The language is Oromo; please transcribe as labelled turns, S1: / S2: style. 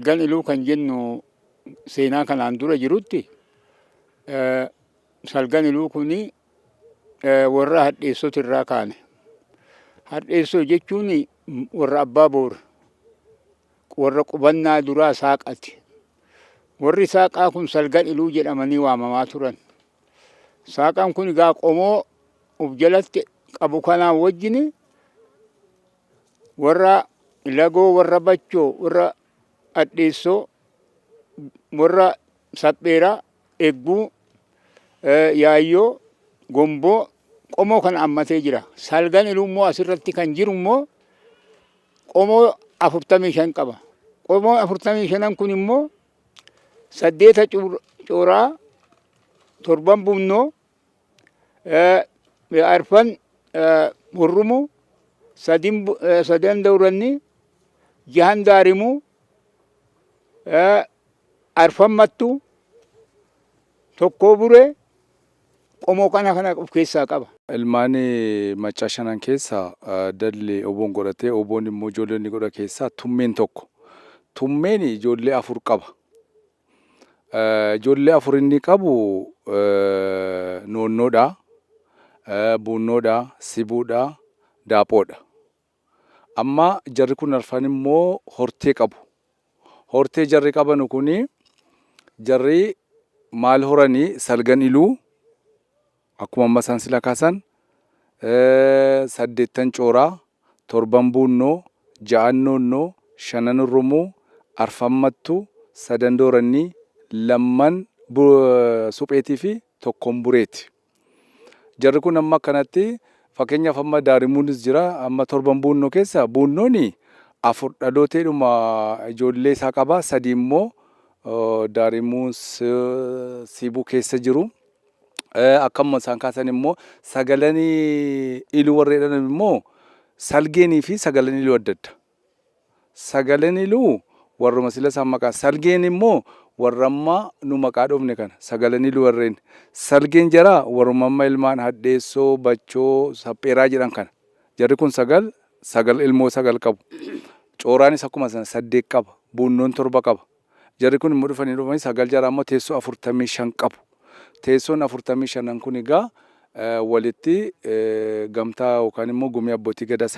S1: Gan iluu kan jennu seenaa kanaan dura jirutti salgan iluu kuni warra hadheessota irraa kaane. Hadheessoo jechuun warra abbaa boor, warra qubannaa duraa saaqati. Warri saaqaa kun salgan iluu jedhamanii waamamaa turan. Saaqaan kun egaa qomoo of jalatti qabu kanaan wajjin warra lagoo, warra bachoo, warra hadheessoo, warra sapheeraa, eegguu, yaayyoo, gomboo qomoo kan hammatee jira. Salgan iluu immoo asirratti kan jiru immoo qomoo 45 qaba. Qomoo 45 kun immoo 8 cooraa, 7 bunnoo, 4 hurrumuu, 3 dawrannii, 6 daarimuu, 4 mattuu, 1 buree qomoo kana of keessaa qaba.
S2: Ilmaan macaa shanan keessaa dalli oboon godhatee oboon immoo ijoollee inni godha keessaa tummeen tokko. Tummeen ijoollee 4 qaba. Ijoollee 4 inni qabu noonnoodha, buunnoodha, sibuudha, daaphoodha. Amma jarri kun arfan immoo hortee qabu. Hortee jarri qaban kuni jarri maal horanii salgan iluu akkuma amma isaan sila kaasan 8 cooraa, 7 buunnoo, 6 noonnoo, 5 hurrumuu, 4 mattuu, 3 doorannii, 2 supheetii fi 1 bureeti. Jarri kun amma akkanatti fakkeenyaaf amma daarimuunis jira. Amma 7 buunnoo keessa buunnooni 4 dhalooteedhuma ijoollee isaa qaba. 3 immoo daarimuun sibuu keessa jiru. Akkuma isaan kaasan immoo sagalanii iluu warreedhaan immoo salgeenii fi sagalan iluu adda adda. Sagalan iluu warruma sila isaan maqaa. Salgeen immoo warra amma nu maqaa dhoofne kana. Sagalan iluu warreen. Salgeen jara warruma amma ilmaan hadheessoo, bachoo, sapheeraa jedhan kana. Jarri kun sagal ilmoo 9 qabu. Cooraanis akkuma sana 8 qaba. Buunnoon 7 qaba. Jarri kun immoo dhufanii 9 jara ammoo teessoo 45 qabu. Teessoon 45 kun egaa walitti gamtaa yookaan immoo gumii abbootii gadaa